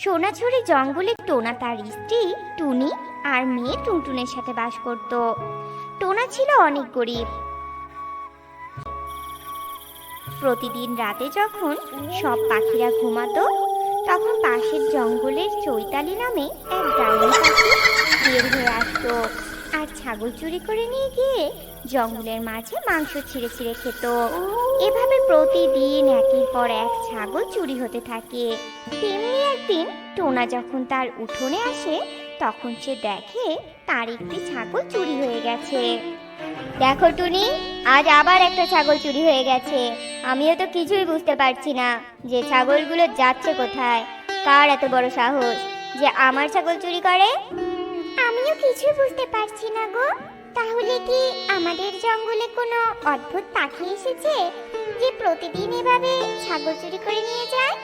সোনাঝুরি জঙ্গলে টোনা তার স্ত্রী টুনি আর মেয়ে টুনটুনের সাথে বাস করত। টোনা ছিল অনেক গরিব। প্রতিদিন রাতে যখন সব পাখিরা ঘুমাতো, তখন পাশের জঙ্গলের চৈতালি নামে এক ডাইনি পাখি বের হয়ে আসতো আর ছাগল চুরি করে নিয়ে গিয়ে জঙ্গলের মাঝে মাংস ছিঁড়ে ছিঁড়ে খেত। এভাবে প্রতিদিন একের পর এক ছাগল চুরি হতে থাকে। তেমনি একদিন টোনা যখন তার উঠোনে আসে, তখন সে দেখে তার একটি ছাগল চুরি হয়ে গেছে। দেখো টুনি, আজ আবার একটা ছাগল চুরি হয়ে গেছে। আমিও তো কিছুই বুঝতে পারছি না যে ছাগলগুলো যাচ্ছে কোথায়। কার এত বড় সাহস যে আমার ছাগল চুরি করে? আমিও কিছুই বুঝতে পারছি না গো। তাহলে কি আমাদের জঙ্গলে কোনো অদ্ভুত পাখি এসেছে যে প্রতিদিন এভাবে ছাগল চুরি করে নিয়ে যায়?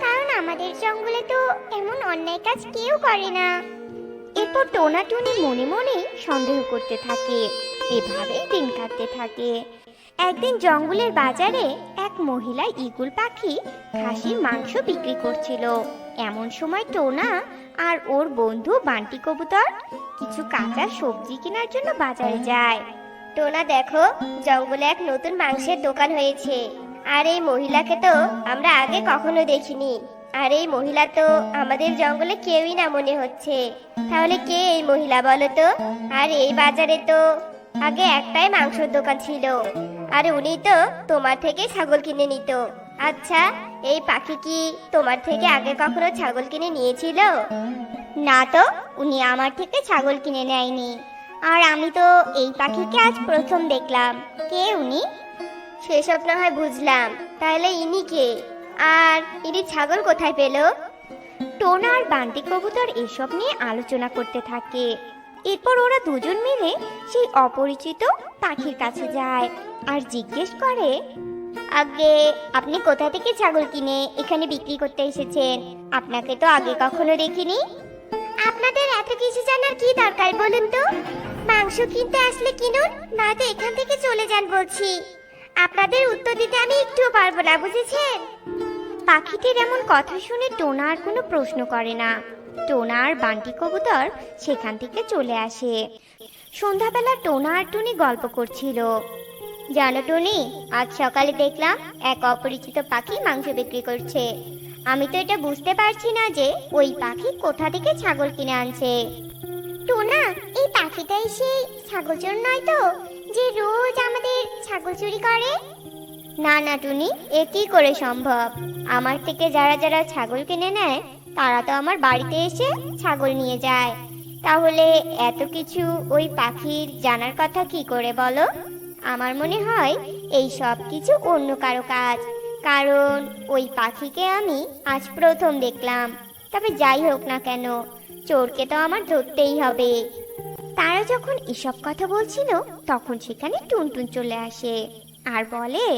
কারণ আমাদের জঙ্গলে তো এমন অন্যায় কাজ কেউ করে না। এরপর টোনা টুনি মনে মনে সন্দেহ করতে থাকে। এভাবেই দিন কাটতে থাকে। একদিন জঙ্গলের বাজারে এক মহিলা ঈগল পাখি খাসির মাংস বিক্রি করছিল। এমন সময় টোনা আর ওর বন্ধু বান্টি কবুতর কিছু কাঁচা সবজি কেনার জন্য বাজারে যায়। টোনা, দেখো, জঙ্গলে এক নতুন মাংসের দোকান হয়েছে। আর এই মহিলাকে তো আমরা আগে কখনো দেখিনি। আর এই মহিলা তো আমাদের জঙ্গলে কেউই না মনে হচ্ছে। তাহলে কে এই মহিলা বলো তো? আর এই বাজারে তো আগে একটাই মাংসের দোকান ছিল, আর উনি তো তোমার থেকে ছাগল কিনে নিত। আচ্ছা, এই পাখি কি তোমার থেকে আগে কখনো ছাগল কিনে নিয়েছিল? না তো, উনি আমার থেকে ছাগল কিনে নেয়নি। আর আমি তো এই পাখিকে আজ প্রথম দেখলাম। কে উনি? সেসব না হয় বুঝলাম, তাহলে ইনি কে? আর ইনি ছাগল কোথায় পেল? টোনা আর বান্টি কবুতর এসব নিয়ে আলোচনা করতে থাকে। এরপর ওরা দুজন মিলে সেই অপরিচিত পাখির কাছে যায় আর জিজ্ঞেস করে, আগে আপনি কোথা থেকে ছাগল কিনে এখানে বিক্রি করতে এসেছেন? আপনাকে তো আগে কখনো দেখিনি। আপনাদের এত কিছু জানার কি দরকার বলুন তো? মাংস কিনতে আসলে কিনুন, নয়তো এখান থেকে চলে যান বলছি। আপনাদের উত্তর দিতে আমি একটুও পারবো না, বুঝেছেন? পাখিটির এমন কথা শুনে টোনা আর কোনো প্রশ্ন করে না। টোনা আর বান্টি কবুতর সেখান থেকে চলে আসে। সন্ধ্যাবেলা টোনা আর টুনি গল্প করছিল। জানো টুনি, আজ সকালে দেখলাম এক অপরিচিত পাখি মাংস বিক্রি করছে। আমি তো এটা বুঝতে পারছি না যে ওই পাখি কোথা থেকে ছাগল কিনে আনছে। টোনা, এই পাখিটাই সেই ছাগল চোর নয় তো, যে রোজ আমাদের ছাগল চুরি করে? না না টুনি, এ কি করে সম্ভব? আমার থেকে যারা যারা ছাগল কিনে নেয় তারা তো আমার বাড়িতে এসে ছাগল নিয়ে যায়। তাহলে এত কিছু ওই পাখির জানার কথা কি করে বলো? আমার মনে হয় এই সব কিছু অন্য কারো কাজ, কারণ ওই পাখিকে আমি আজ প্রথম দেখলাম। তবে যাই হোক না কেন, চোরকে তো আমার ধরতেই হবে। তারা যখন এসব কথা বলছিল, তখন সেখানে টুনটুন চলে আসে আর বলে,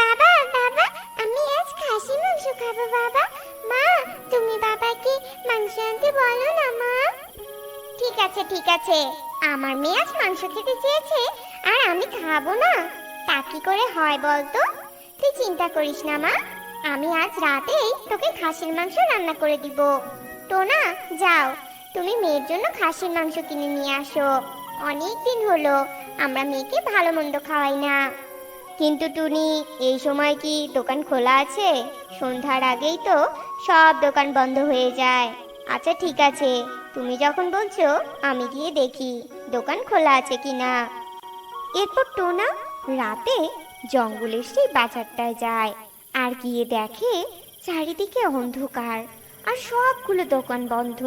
বাবা বাবা, আমি আজ খাসি মাংস খাবো। বাবা, মা, তুমি বাবাকে মাংস আনতে বলো না। মা, ঠিক আছে ঠিক আছে, আমার মেয়ে আজ মাংস খেতে চেয়েছে আর আমি খাবো না, তা কি করে হয় বলতো? তুই চিন্তা করিস না মা, আমি আজ রাতেই তোকে খাসির মাংস রান্না করে দিব। টোনা, যাও, তুমি মেয়ের জন্য খাসির মাংস কিনে নিয়ে আসো। অনেক দিন হলো আমরা মেয়েকে ভালো মন্দ খাওয়াই না। কিন্তু টুনি, এই সময় কি দোকান খোলা আছে? সন্ধ্যার আগেই তো সব দোকান বন্ধ হয়ে যায়। আচ্ছা ঠিক আছে, তুমি যখন বলছো আমি গিয়ে দেখি দোকান খোলা আছে কিনা। এরপর টোনা রাতে জঙ্গলের সেই বাজারটায় যায় আর গিয়ে দেখে চারিদিকে অন্ধকার আর সবগুলো দোকান বন্ধ।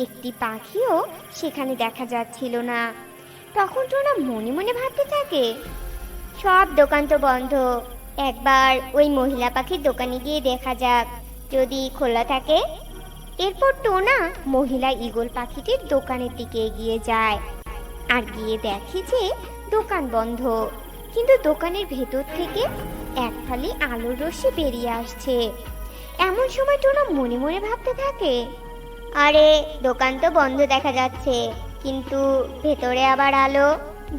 একটি পাখিও সেখানে দেখা যাচ্ছিল না। তখন টোনা মনে মনে ভাবতে থাকে, সব দোকান তো বন্ধ, একবার ওই মহিলা পাখির দোকানে গিয়ে দেখা যাক যদি খোলা থাকে। এরপর টোনা মহিলা ঈগল পাখিটির দোকানের দিকে এগিয়ে যায় আর গিয়ে দেখে যে দোকান বন্ধ, কিন্তু দোকানের ভেতর থেকে এক ফালি আলোর রশ্মি বেরিয়ে আসছে। এমন সময় টোনা মনে মনে ভাবতে থাকে, আরে দোকান তো বন্ধ দেখা যাচ্ছে, কিন্তু ভেতরে আবার আলো।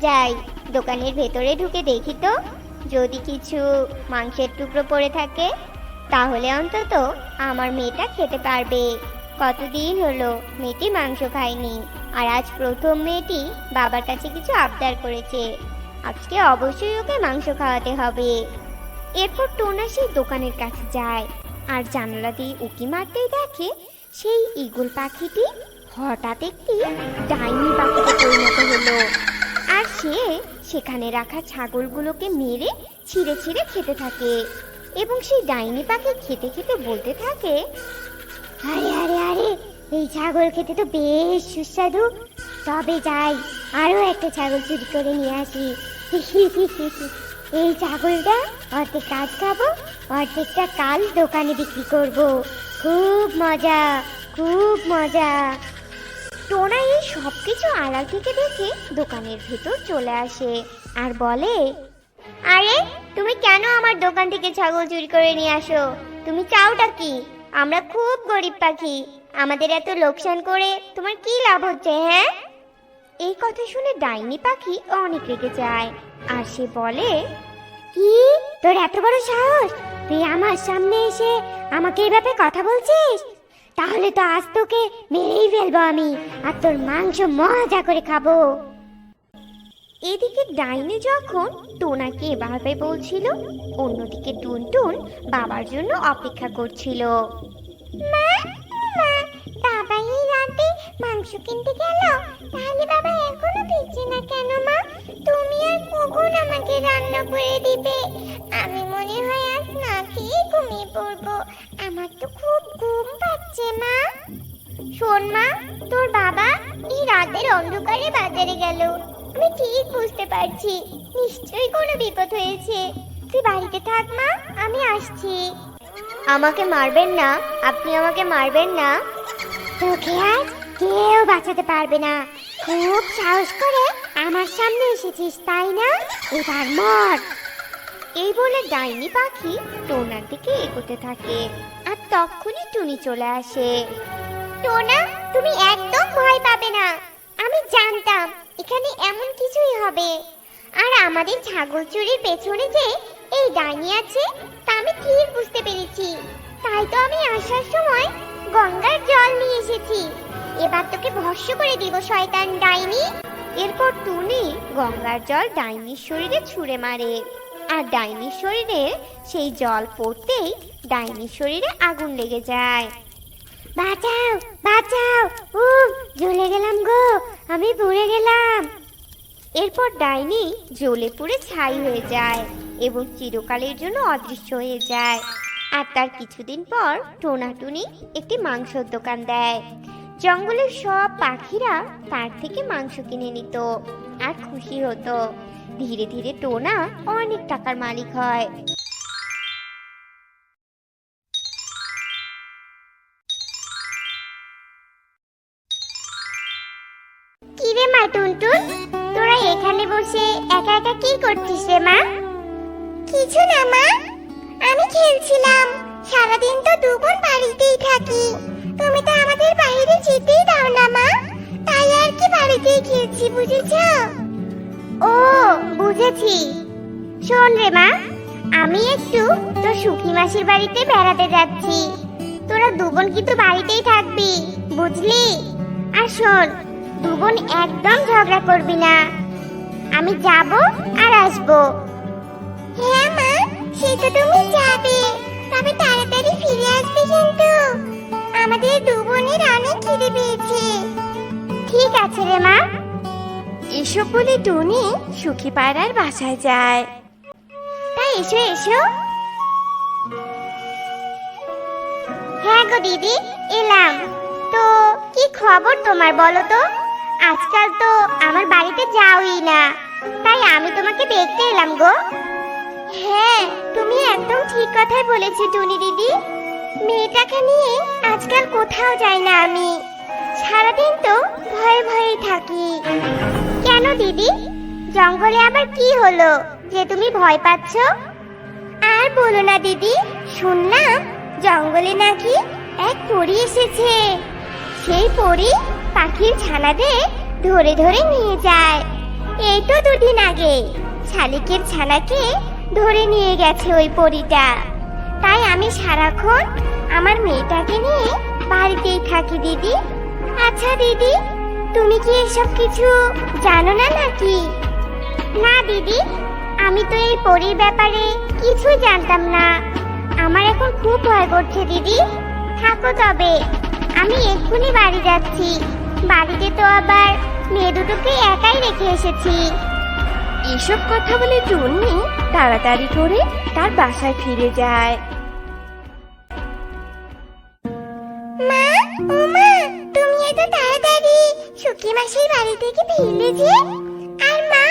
যাই, দোকানের ভেতরে ঢুকে দেখি তো, যদি কিছু মাংসের টুকরো পড়ে থাকে। তাহলে অন্তত আমার মেয়েটা খেতে পারবে। কতদিন হলো মেয়েটি মাংস খায়নি, আর আজ প্রথম মেয়েটি বাবার কাছে কিছু আবদার করেছে। আজকে অবশ্যই ওকে মাংস খাওয়াতে হবে। এরপর টোনা সেই দোকানের কাছে যায়, আর জানালা দিয়ে উঁকি মারতেই দেখে সেই ঈগল পাখিটি হঠাৎ একটি ডাইনি পাখিতে পরিণত হলো। আর সে সেখানে রাখা ছাগলগুলোকে মেরে ছিঁড়ে ছিঁড়ে খেতে থাকে, এবং সেই ডাইনি পাখি খেতে খেতে বলতে থাকে, আরে আরে আরে, এই ছাগল খেতে তো বেশ সুস্বাদু। তবে যাই, আরো একটা ছাগল চুরি করে নিয়ে আসি। এই ছাগলটা অর্ধেক কাজ খাবো, অর্ধেকটা কাল দোকানে বিক্রি করব। খুব মজা, খুব মজা। টোনা এই সব কিছু আড়াল থেকে দেখে দোকানের ভেতর চলে আসে আর বলে, আরে তুমি কেন আমার দোকান থেকে ছাগল চুরি করে নিয়ে আসো? তুমি চাওটা কি? আমরা খুব গরিব পাখি, আমাদের এত লোকসান করে তোমার কি লাভ হচ্ছে? হ্যাঁ? এই কথা শুনে ডাইনি পাখি অনেক রেগে যায়, আর সে বলে, কি তোর এত বড় সাহস? তুই আমার সামনে এসে আমাকে এই ব্যাপারে কথা বলছিস? তাহলে তো আজ তোকে মেরেই ফেলবো আমি, আর তোর মাংস মজা করে খাবো। এদিকে ডাইনি যখন টোনাকে এভাবে বলছিল, অন্যদিকে টুনটুন বাবার জন্য অপেক্ষা করছিল। মা, মা, বাবা এই রাতে মাংস কিনতে গেল, তাহলে বাবা এখনো ফিরছে না কেন? মা, তুমি আর কখন আমাকে রান্না করে দিবে? আমি মনে হয় আজ না খেয়ে ঘুমিয়ে পড়বো, আমার তো খুব ঘুম পাচ্ছে। মা শোন মা, তোর বাবা এই রাতের অন্ধকারে বাজারে গেল, আমি ঠিক বুঝতে পারছি নিশ্চয়ই কোনো বিপদ হয়েছে। তুই বাড়িতে থাক মা, আমি আসছি। আমাকে মারবেন না, আপনি আমাকে মারবেন না। তোকে আজ কেউ বাঁচাতে পারবে না। খুব সাহস করে আমার সামনে এসেছিস তাই না? এবার মর। এই বলে ডাইনি পাখি টোনার দিকে এগোতে থাকে, আর তখনই টুনি চলে আসে। টোনা, তুমি একদম ভয় পাবে না। আমি জানতাম এখানে এমন কিছুই হবে, আর আমাদের ছাগল চুরির পেছনে যে এই ডাইনি আছে তা আমি ঠিক বুঝতে পেরেছি। তাই তো আমি আসার সময় গঙ্গার জল নিয়ে এসেছি। এবার তোকে ভস্ম করে দিব শয়তান ডাইনি। এরপর টুনি গঙ্গার জল ডাইনির শরীরে ছুঁড়ে মারে, আর ডাইনির শরীরে সেই জল পড়তেই ডাইনির শরীরে আগুন লেগে যায়। বাঁচাও, বাঁচাও, জ্বলে গেলাম গো, আমি পুড়ে গেলাম। এরপর ডাইনি জ্বলে পুড়ে ছাই হয়ে যায় এবং চিরকালের জন্য অদৃশ্য হয়ে যায়। আর তার কিছুদিন পর টোনাটুনি একটি মাংসের দোকান দেয়। জঙ্গলের সব পাখিরা তার থেকে মাংস কিনে নিত আর খুশি হতো। ধীরে ধীরে টোনা অনেক টাকার মালিক হয়। কিরে মা টুনটুন, তোরা এখানে বসে একা একা কি করছিস রে মা? কিছু না মা, আমি খেলছিলাম। সারাদিন তো দুপুর বাড়িতেই থাকি, তুমি তো আমাদের বাইরে যেতেই দাও না মা, তাই আর কি বাড়িতেই খেলছি, বুঝেছো? ও বুঝেছি। শোন রে মা, আমি একটু তোর সুখী মাসির বাড়িতে বেড়াতে যাচ্ছি। তোরা দুবোন কিন্তু বাড়িতেই থাকবি, বুঝলি? আর শোন, দুবোন একদম ঝগড়া করবি না। আমি যাব আর আসবো। হ্যাঁ মা, সেটা তুমি যাবে, তবে তাড়াতাড়ি ফিরে আসবে কিন্তু। আমাদের দুবোনের অনেক খিদে পেয়েছে। ঠিক আছে রে মা। এসব বলে টুনি সুখী পায়রার বাসায় যায়। তাই এসো এসো। হ্যাঁ গো দিদি, এলাম। তো কি খবর তোমার বলো তো? আজকাল তো আমার বাড়িতে যাওই না, তাই আমি তোমাকে দেখতে এলাম গো। হ্যাঁ, তুমি একদম ঠিক কথাই বলেছো টুনি দিদি। মেয়েটাকে নিয়ে আজকাল কোথাও যাই না আমি, সারাদিন তো ভয়ে ভয়েই থাকি। কেন দিদি, জঙ্গলে আবার কি হলো যে তুমি ভয় পাচ্ছ? আর বলো না দিদি, শুনলাম জঙ্গলে নাকি এক পরী এসেছে। সেই পরী পাখির ছানাদের ধরে ধরে নিয়ে যায়। এই তো দুদিন আগে শালিকের ছানাকে ধরে নিয়ে গেছে ওই পরীটা। তাই আমি সারাক্ষণ আমার মেয়েটাকে নিয়ে বাড়িতেই থাকি দিদি। আচ্ছা দিদি, তুমি কি এসব কিছু জানো না নাকি? না দিদি, আমি তো এই পরীর ব্যাপারে কিছুই জানতাম না। আমার এখন খুব ভয় করছে দিদি। থাকো তবে, আমি এক্ষুনি বাড়ি যাচ্ছি। বাড়িতে তো আবার মেয়ে দুটোকে একাই রেখে এসেছি। এসব কথা বলে টুনি তাড়াতাড়ি করে তার বাসায় ফিরে যায়। মা, ও মা, তুমি এত তাড়াতাড়ি সুখী মাসির বাড়ি থেকে ফিরলে যে? আর মা,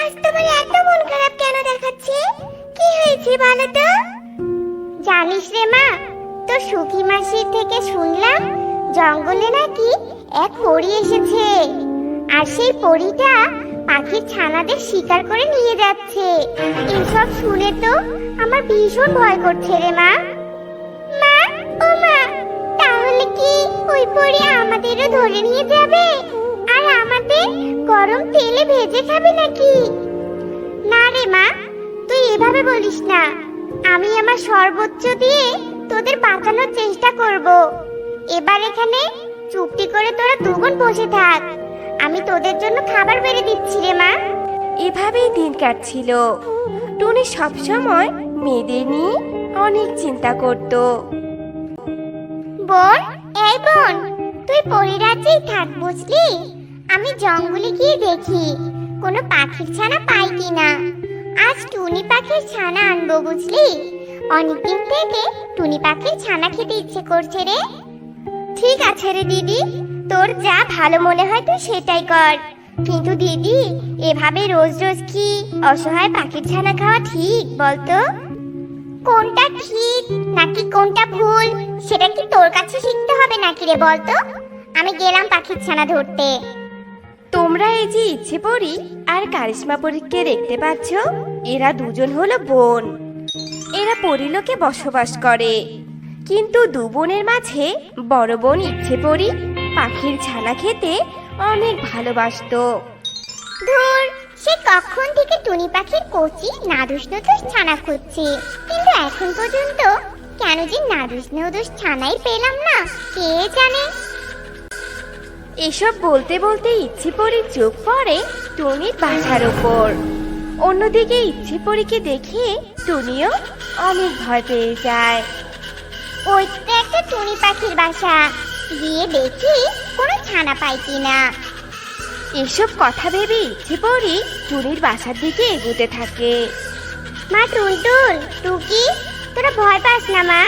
আজ তোমার এত মন খারাপ কেন দেখাচ্ছে? কি হয়েছে বলো তো? জানিস রে মা, তো সুখী মাসির থেকে শুনলাম জঙ্গলে নাকি এক পরী এসেছে। আর সেই পরীটা পাখির ছানাদের শিকার করে নিয়ে যাচ্ছে। এসব শুনে তো আমার ভীষণ ভয় করছে রে মা। মা, ও মা, তাহলে কি ওই পরী আমাদেরও ধরে নিয়ে যাবে আর আমাদের গরম তেলে ভেজে খাবে নাকি? না রে মা, তুই এভাবে বলিস না। আমি আমার সর্বোচ্চ দিয়ে তোদের বাঁচানোর চেষ্টা করব। এবার এখানে চুপটি করে তোরা দুগুণ বসে থাক। আমি তোদের জন্য খাবার বেড়ে দিচ্ছি রে মা। এভাবেই দিন কাটছিল। টুনি সবসময় মেয়েদের নিয়ে অনেক চিন্তা করত। বোন, এই বোন, তুই পরিরাজ্যেই থাক বুঝলি। আমি জঙ্গলে গিয়ে দেখি কোনো পাখির ছানা পাই কিনা। আজ টুনি পাখির ছানা আনবো বুঝলি। অনেকদিন থেকে টুনি পাখির ছানা খেতে ইচ্ছে করছে রে। ঠিক আছে রে দিদি, তোর যা ভালো মনে হয় তুই সেটাই কর। কিন্তু দিদি, এভাবে রোজ রোজ কি অসহায় পাখির ছানা খাওয়া ঠিক বলতো? কোনটা ঠিক নাকি কোনটা ভুল সেটা কি তোর কাছে শিখতে হবে নাকি রে বলতো? আমি গেলাম পাখির ছানা ধরতে। তোমরা এই যে ইচ্ছে পরি আর কারিশমা পরীকে দেখতে পাচ্ছ, এরা দুজন হলো বোন। এরা পরিলোকে বসবাস করে। কিন্তু দু বোনের মাঝে বড় বোন ইচ্ছে পরি পাখির ছানা খেতে অনেক ভালোবাসতো। ধুর, সে কখন থেকে টুনি পাখির কচি নাদুস নুদুস ছানা খুঁজছি, কিন্তু এখন পর্যন্ত কেন যে নাদুস নুদুস ছানাই পেলাম না কে জানে। এসব বলতে বলতে ইচ্ছে পরি চোখ পড়ে টুনির বাসার ওপর। অন্যদিকে ইচ্ছে পরিকে দেখে টুনিও অনেক ভয় পেয়ে যায়। ওই তো একটা টুনি পাখির বাসা, গিয়ে দেখি কোনো ছানা পাই কিনা। এসব কথা ভেবে ইচ্ছে পরি টুনির বাসার দিকে এগোতে থাকে। মা টুনটুন, টুকি, তোরা ভয় পাস না মা।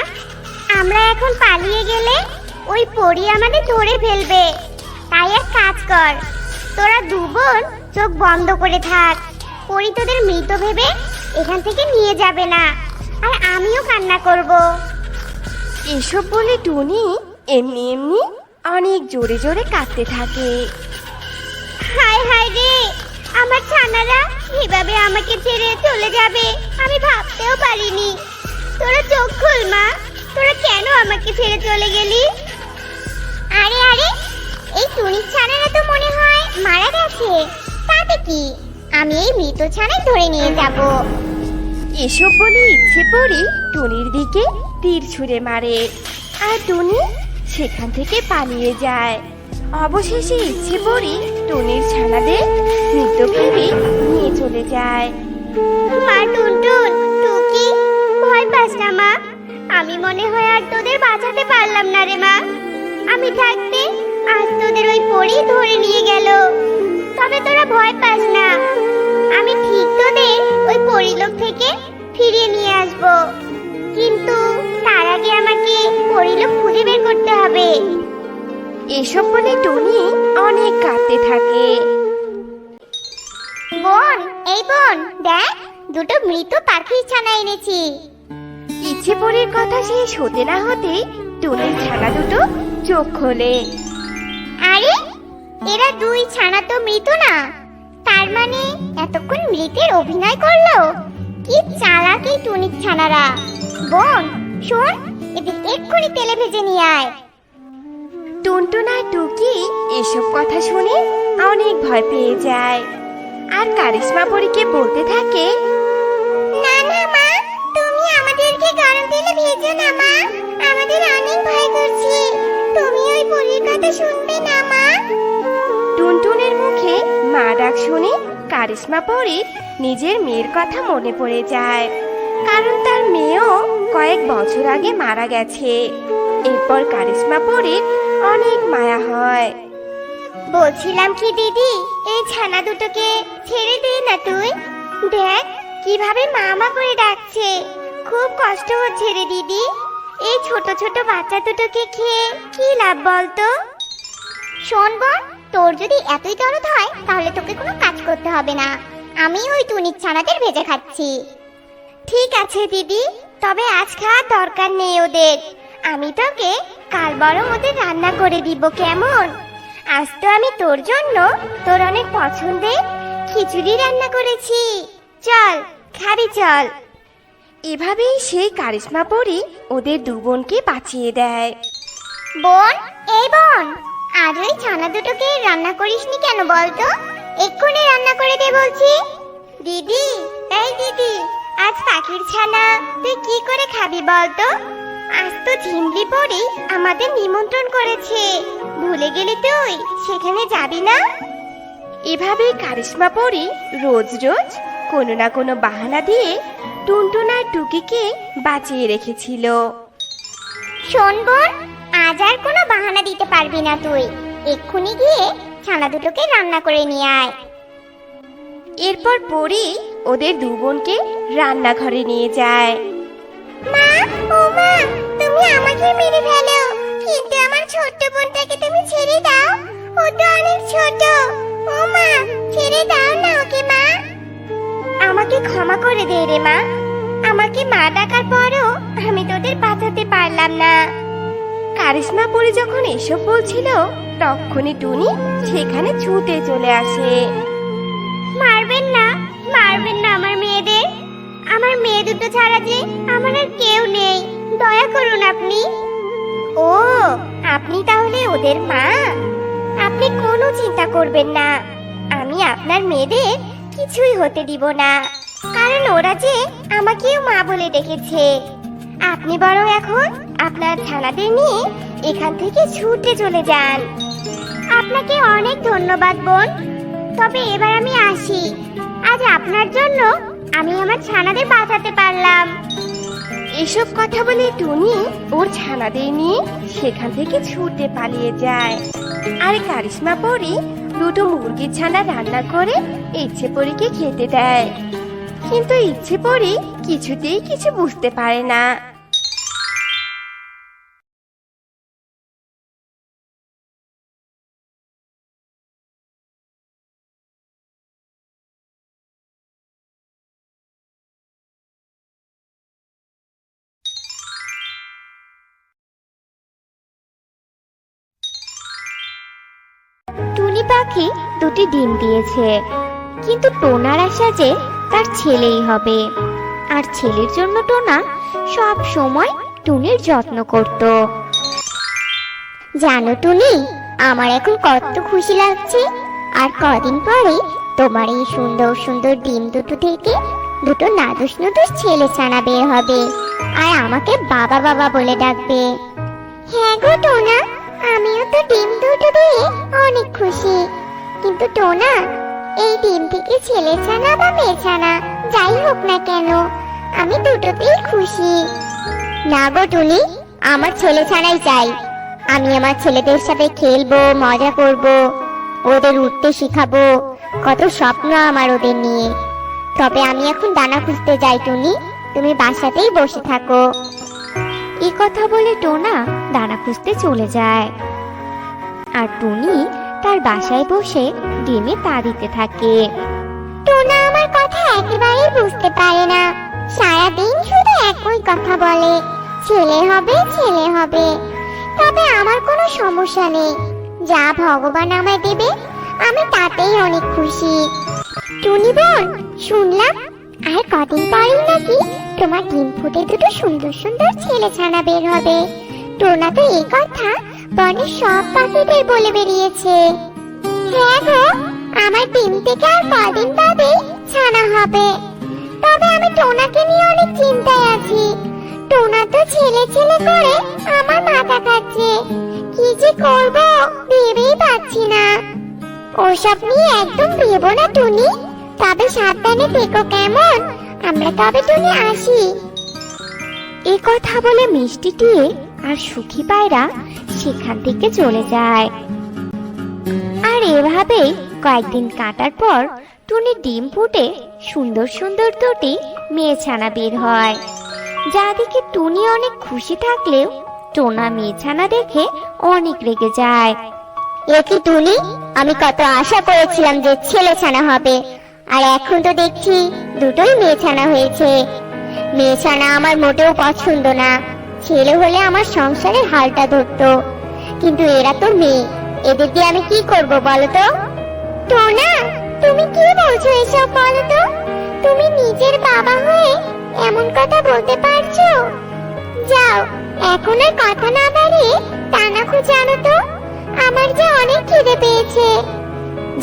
আমরা এখন পালিয়ে গেলে ওই পরী আমাদের ধরে ফেলবে। তাই এক কাজ কর, তোরা দু বোন চোখ বন্ধ করে থাক। পরী তোদের মৃত ভেবে এখান থেকে নিয়ে যাবে না, আর আমিও কান্না করব। এসব বলে টুনি এমনি এমনি অনেক জোরে জোরে কাঁদতে থাকে। হায় হায় রে, আমার ছানারা এভাবে আমাকে ছেড়ে চলে যাবে আমি ভাবতেও পারিনি। তোরা চোখ খোল মা, তোরা কেন আমাকে ছেড়ে চলে গেলি? আরে আরে, এই টুনির ছানারা তো মনে হয় মারা গেছে। তাতে কি, আমি এই মৃত ছানাই ধরে নিয়ে যাব। এসব বলে ইচ্ছে পরি টুনির দিকে তীর ছুঁড়ে মারে, আর টুনি সেখান থেকে পালিয়ে যায়। অবশেষে ইচ্ছে পরি টুনির ছানাদের মৃত ভেবে নিয়ে চলে যায়। মা টুনটুন, টুকি, ভয় পাস না মা। আমি মনে হয় আর তোদের বাঁচাতে পারলাম না রে মা। আমি থাকতে আজ তোদের ওই পরী ধরে নিয়ে গেল। তবে তোরা ভয় পাস না, আমি ঠিক তোদের ওই পরিলোক থেকে ফিরিয়ে নিয়ে আসব। কিন্তু তার আগে আমাকে পরিলোক খুঁজে বের করতে হবে। এসব বলে টুনি অনেক কাঁদতে থাকে। বোন, এই বোন, দেখ দুটো মৃত পাখির ছানা এনেছি। ইচ্ছে পরির কথা শেষ হতে না হতে টুনির ছানা দুটো চোখ খোলে। আরে, এরা দুই ছানা তো মৃত না। তার মানে এতক্ষণ মৃতের অভিনয় করলো। কি চালাক এই টুনির ছানারা। বোন শোন, এদের এক্ষুনি তেলে ভেজে নিয়ে আয়। টুনটুন আর টুকি এসব কথা শুনে অনেক ভয় পেয়ে যায়, আর কারিশমা পরীকে বলতে থাকে, না না মা, তুমি আমাদেরকে গরম তেলে কথা শুনবে না মা? টুনটুনের মুখে মা ডাক শুনে কারিশমা পরীর নিজের মেয়ের কথা মনে পড়ে যায়, কারণ তার মেয়েও কয়েক বছর আগে মারা গেছে। এরপর কারিশমা পরীর অনেক মায়া হয়। বলছিলাম কি দিদি, এই ছানা দুটোকে ছেড়ে দে না তুই। দেখ কিভাবে মামা করে ডাকছে, খুব কষ্ট হচ্ছে রে দিদি। এই ছোট ছোট বাচ্চা দুটোকে খেয়ে কি লাভ বলতো? শোন বোন, তোর যদি এতই দরদ হয় তাহলে তোকে কোনো কাজ করতে হবে না, আমি ওই টুনির ছানাদের ভেজে খাচ্ছি। ঠিক আছে দিদি, তবে আজ খাওয়ার দরকার নেই ওদের। আমি তোকে কাল বরং ওদের রান্না করে দিব, কেমন? আজ তো আমি তোর জন্য তোর অনেক পছন্দের খিচুড়ি রান্না করেছি, চল খাবি চল। এভাবেই সেই কারিশমা পরী ওদের দু বোনকে বাঁচিয়ে দেয়। বোন, এই বোন, আজ ওই ছানা দুটোকে রান্না করিসনি কেন বলতো? এক্ষুনি রান্না করে দে বলছি। দিদি, এই দিদি, আজ পাখির ছানা তুই কি করে খাবি বলতো? আজ তো ঝিমলি পরি আমাদের নিমন্ত্রণ করেছে, ভুলে গেলি তুই? সেখানে যাবি না? এভাবেই কারিশমা পরী রোজ রোজ কোনো না কোনো বাহানা দিয়ে টুনটুন আর টুকিকে বাঁচিয়ে রেখেছিল। শোন বোন, আজ আর কোনো বাহানা দিতে পারবি না তুই। এক্ষুনি গিয়ে ছানা দুটোকে রান্না করে নিয়ে আয়। এরপর পরী ওদের দু বোনকে রান্নাঘরে নিয়ে যায়। মা, ও মা, তুমি আমাকে মেরে ফেলো, কিন্তু আমার ছোট্ট বোনটাকে তুমি ছেড়ে দাও। ও তো অনেক ছোট। ও মা, ছেড়ে দাও না ওকে মা। আমাকে ক্ষমা করে দে রে মা। আমাকে মা ডাকার পরও আমি তোদের বাঁচাতে পারলাম না। কারিশমা পরী যখন এসব বলছিল তখনই টুনি সেখানে ছুটে চলে আসে। মারবেন না, মারবেন না আমার মেয়েদের। আমার মেয়ে দুটো ছাড়া যে আমার আর কেউ নেই, দয়া করুন আপনি। ও, আপনি তাহলে ওদের মা? আপনি কোনো চিন্তা করবেন না, আমি আপনার মেয়েদের কিছুই হতে দিব না, কারণ ওরা যে আমাকেও মা বলে ডেকেছে। আপনি বরং এখন আপনার ছানাদের নিয়ে এখান থেকে ছুটে চলে যান। আপনাকে অনেক ধন্যবাদ বোন, তবে এবার আমি আসি। আজ আপনার জন্য আমি আমার ছানাদের বাঁচাতে পারলাম। এসব কথা বলে টুনি ওর ছানাদের নিয়ে সেখান থেকে ছুটে পালিয়ে যায়। আর কারিশমা পরী দুটো মুরগির ছানা রান্না করে ইচ্ছে পরীকে খেতে দেয়, কিন্তু ইচ্ছে পরী কিছুতেই কিছু বুঝতে পারে না। টুনি পাখি দুটি ডিম দিয়েছে, কিন্তু টোনার আশা যে তার ছেলেই হবে, আর ছেলের জন্য টোনা সব সময় টুনির যত্ন করত। জানো টুনি, আমার এখন কত খুশি লাগছে। আর কদিন পরে তোমার এই সুন্দর সুন্দর ডিম দুটো থেকে দুটো নাদুস নুদুস ছেলে ছানা বের হবে, আর আমাকে বাবা বাবা বলে ডাকবে। হ্যাঁ গো টোনা, আমিও তো ডিম দুটো দিয়ে অনেক খুশি। কিন্তু টোনা, এই ডিম থেকে ছেলে ছানা বা মেয়ে ছানা যাই হোক না কেন, আমি দুটোতেই খুশি। না গো টুনি, আমার ছেলে ছানাই চাই। আমি আমার ছেলেদের সাথে খেলবো, মজা করব, ওদের উঠতে শিখাবো, কত স্বপ্ন আমার ওদের নিয়ে। তবে আমি এখন দানা খুঁজতে যাই টুনি, তুমি বাসাতেই বসে থাকো। এই কথা বলে টোনা দানা খুঁজতে চলে যায়, আর টুনি তার বাসায় বসে ডিমে তা দিতে থাকে। টোনা আমার কথা একেবারেই বুঝতে পারে না, সারাদিন শুধু একই কথা বলে, ছেলে হবে ছেলে হবে। তবে আমার কোনো সমস্যা নেই, যা ভগবান আমায় দেবে আমি তাতেই অনেক খুশি। টুনি বোন, শুনলাম আর কদিন পরেই নাকি তোমার ডিম ফুটে দুটো সুন্দর সুন্দর ছেলে ছানা বের হবে। টোনা তো এই কথা বনের সব পাখিদের বলে বেরিয়েছে। হ্যাঁ গো, আমার ডিম থেকে আর কদিন বাদে ছানা হবে। তবে আমি টোনাকে নিয়ে অনেক চিন্তায় আছি। টোনা তো ছেলে ছেলে করে আমার মাথা খাচ্ছে, কি যে করব ভেবেই পাচ্ছি না। ওসব নিয়ে একদম ভেবো না টুনি, তবে সাবধানে থেকো কেমন। আমরা তবে টুনি আসি। এ কথা বলে মিষ্টি টিয়ে আর সুখী পায়রা সেখান থেকে চলে যায়। আর এভাবেই কয়েকদিন কাটার পর টুনির ডিম ফুটে সুন্দর সুন্দর দুটি মেয়ে ছানা বের হয়, যা দেখে টুনি অনেক খুশি থাকলেও টোনা মেয়ে ছানা দেখে অনেক রেগে যায়। এ কি টুনি, আমি কত আশা করেছিলাম যে ছেলে ছানা হবে, আর এখন তো দেখছি দুটোই মেয়ে ছানা হয়েছে। মেয়ে ছানা আমার মোটেও পছন্দ না, ছেলে হলে আমার সংসারের হালটা ধরতো, কিন্তু এরা তো মেয়ে, এদের দিয়ে আমি কি করব বলো তো? টোনা, তুমি কি বলছো এসব বলো তো? তুমি নিজের বাবা হয়ে এমন কথা বলতে পারছো? যাও, এখন আর কথা না বাড়িয়ে টানা খুঁজানো তো, আমার যে অনেক খিদে পেয়েছে।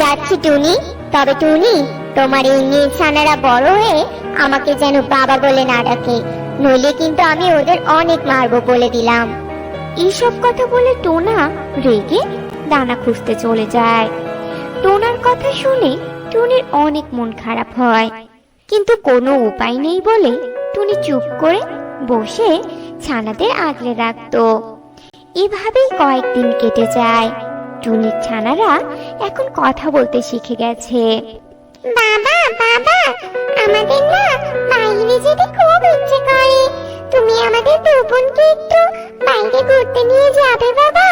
যাচ্ছি টুনি, তবে টুনি তোমার এই মেয়ে ছানারা বড় হয়ে আমাকে যেন বাবা বলে না ডাকে, নইলে কিন্তু আমি ওদের অনেক মারবো বলে দিলাম। এইসব কথা বলে টোনা রেগে দানা খুঁজতে চলে যায়। টোনার কথা শুনে টুনির অনেক মন খারাপ হয়, কিন্তু কোনো উপায় নেই বলে টুনি চুপ করে বসে ছানাদের আগলে রাখতো। এভাবেই কয়েকদিন কেটে যায়। টুনির ছানারা এখন কথা বলতে শিখে গেছে। বাবা বাবা, আমাদের না বাইরে যেতে খুব ইচ্ছে করে, তুমি আমাদের দু বোনকে একটু বাইরে ঘুরতে নিয়ে যাবে বাবা?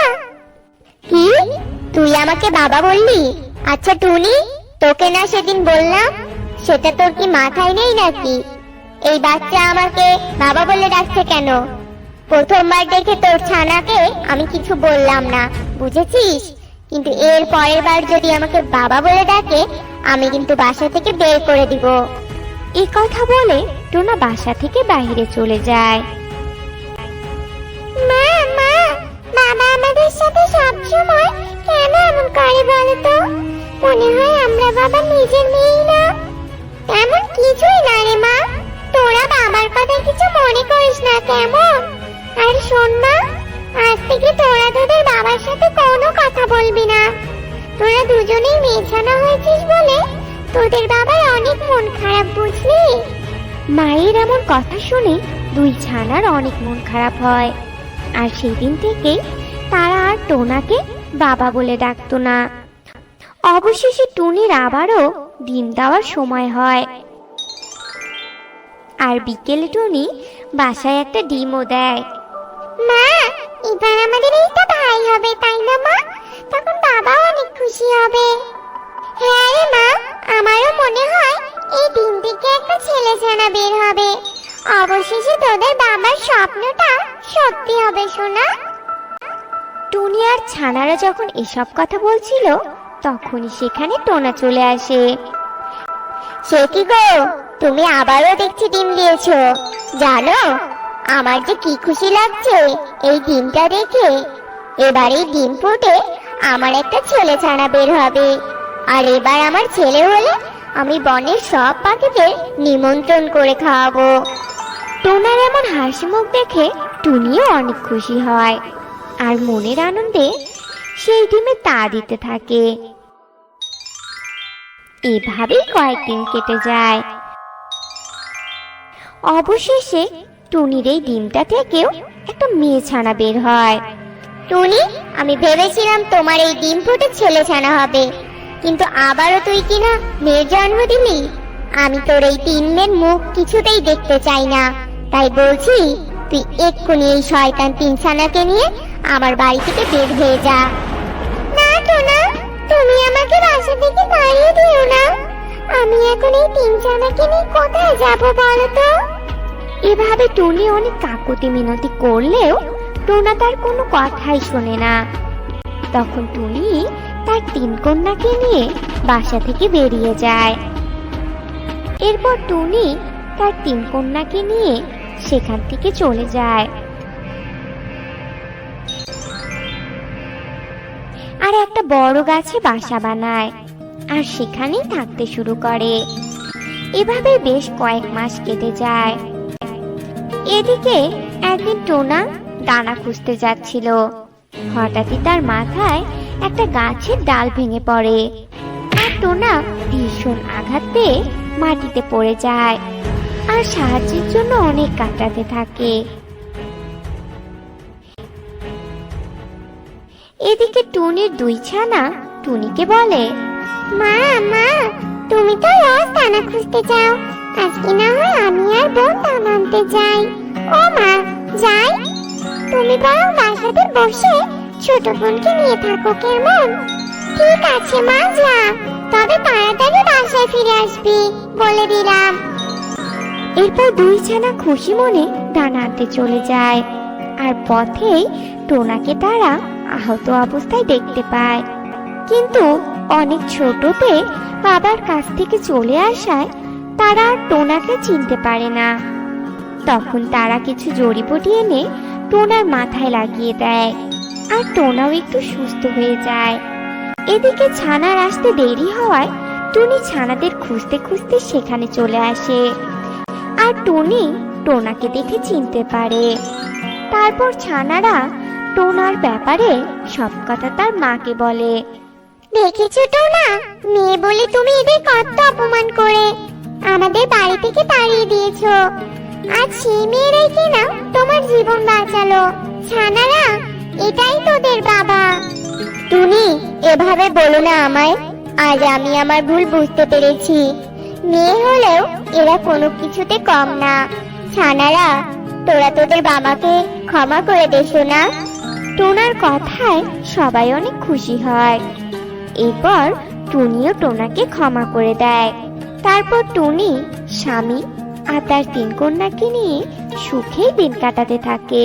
কি, তুই আমাকে বাবা বললি? আচ্ছা টুনি, তোকে না সেদিন বললাম, সেটা তোর কি মাথায় নেই নাকি? এই বাচ্চা আমাকে বাবা বলে ডাকছে কেন? প্রথমবার দেখে তোর ছানাকে আমি কিছু বললাম না, বুঝেছিস? কিন্তু এর পরের বার যদি আমাকে বাবা বলে ডাকে, আমি কিন্তু বাসা থেকে বের করে দিব। এই কথা বলে টোনা বাসা থেকে বাইরে চলে যায়। মা মা, বাবা আমাদের সাথে সব সময় কেন এমন করে বলো তো? মনে হয় আমরা বাবা নিজের মেয়ে না। তেমন কিছুই না রে মা, তোরা বাবার কথা কিছু মনে করিস না কেমন? আর শোন মা, আজ থেকে তোরা তোদের বাবার সাথে কোনো কথা বলবি না। তোরা দুজনেই মেয়েছানা হয়েছিস বলে তোদের বাবার অনেক মন খারাপ, বুঝলি? মায়ের এমন কথা শুনে দুই ছানার অনেক মন খারাপ হয়, আর সেদিন থেকে তারা আর টোনাকে বাবা বলে ডাকতো না। অবশেষে টুনির আবারও ডিম দেওয়ার সময় হয়, আর বিকেলে টুনি বাসায় একটা ডিমও দেয়। মা, এবার আমাদের এইটা ভাই হবে, তাই না মা? তখন বাবা অনেক খুশি হবে। হ্যাঁ রে মা, আমারও মনে হয় এই ডিম থেকে একটা ছেলে ছানা বের হবে। অবশেষে তোদের বাবার স্বপ্নটা সত্যি হবে সোনা। টুনি আর ছানারা যখন এসব কথা বলছিল, তখনই সেখানে টোনা চলে আসে। সে কি গো, তুমি আবারও দেখছি ডিম দিয়েছো। জানো, আমার যে কি খুশি লাগছে এই ডিমটা দেখে। এবার এই ডিম ফুটে আমার একটা ছেলে ছানা বের হবে, আর এবার আমার ছেলে হলে আমি বনের সব পাখিদের নিমন্ত্রণ করে খাওয়াবো। টোনার এমন হাসি মুখ দেখে টুনিও অনেক খুশি হয়, আর মনের আনন্দে সেই ডিমে তা দিতে থাকে। এভাবেই কয়েকদিন কেটে যায়। অবশেষে টুনির এই ডিমটা থেকেও একটা মেয়ে ছানা বের হয়। টুনি, আমি ভেবেছিলাম তোমার এই ডিম ফুটে ছেলে ছানা হবে, কিন্তু আবারও তুই কিনা মেয়ের জন্ম দিলি। আমি তোর এই তিন মেয়ের মুখ কিছুতেই দেখতে চাই না, তাই বলছি তুই এক্ষুনি এই শয়তান তিন ছানাকে নিয়ে আমার বাড়ি থেকে বের হয়ে যা। না টোনা, তুমি আমাকে বাসা থেকে তাড়িয়ে দিও না। আমি এখন এই তিন ছানাকে নিয়ে কোথায় যাব বলো তো? এভাবে টুনি অনেক কাকুতি মিনতি করলেও টোনা তার কোনো কথাই শোনে না। তখন টুনি তার তিন কন্যাকে নিয়ে বাসা থেকে বেরিয়ে যায়। এরপর টুনি তার তিন কন্যাকে নিয়ে সেখান থেকে চলে যায়, আর একটা বড় গাছে বাসা বানায়, আর সেখানেই থাকতে শুরু করে। এভাবে বেশ কয়েক মাস কেটে যায়। এদিকে একদিন টোনা দানা খুঁজতে যাচ্ছিল, হঠাৎই তার মাথায় একটা গাছের ডাল ভেঙে পড়ে আর টোনা ভীষণ আঘাত পেয়ে মাটিতে পড়ে যায় আর সাহায্যের জন্য অনেক কাতরাতে থাকে। এদিকে টুনির দুই ছানা টুনিকে বলে, মা মা, তুমি তো রোজ দানা খুঁজতে যাও, আজকে না হয় আমি আর বোন দানা আনতে যাই। ও মা, যাই? তুমি বরং বাসাতে বসে ছোট বোনকে নিয়ে থাকো, কেমন? ঠিক আছে মা, যা, তবে তাড়াতাড়ি বাসায় ফিরে আসবি, বলে দিলাম। এরপর দুই ছানা খুশি মনে দানা আনতে চলে যায় আর পথেই টোনাকে তারা আহত অবস্থায় দেখতে পায়। কিন্তু অনেক ছোটতে বাবার কাছ থেকে চলে আসায় তারা আর টোনাকে চিনতে পারে না। তখন তারা কিছু জড়িবুটি এনে টোনার মাথায় লাগিয়ে দেয় আর টোনাও একটু সুস্থ হয়ে যায়। এদিকে ছানার আসতে দেরি হওয়ায় টুনি ছানাদের খুঁজতে খুঁজতে সেখানে চলে আসে আর টুনি টোনাকে দেখে চিনতে পারে। তারপর ছানারা টোনার ব্যাপারে সব কথা তার মাকে বলে। দেখেছো টোনা, মেয়ে বলে তুমি এদের কত অপমান করে আমাদের বাড়ি থেকে তাড়িয়ে দিয়েছো। আজ সেই মেয়েরাই কিনা তোমার জীবন বাঁচালো। ছানারা, এটাই তোদের বাবা। টুনি, এভাবে বলো না আমায়, আজ আমি আমার ভুল বুঝতে পেরেছি। মেয়ে হলেও এরা কোনো কিছুতে কম না। ছানারা, তোরা তোদের বাবাকে ক্ষমা করে দে সোনা। টোনার কথায় সবাই অনেক খুশি হয়। এরপর টুনিও টোনাকে ক্ষমা করে দেয়। তারপর টুনি স্বামী আর তার 3 কন্যাকে নিয়ে সুখে দিন কাটাতে থাকে।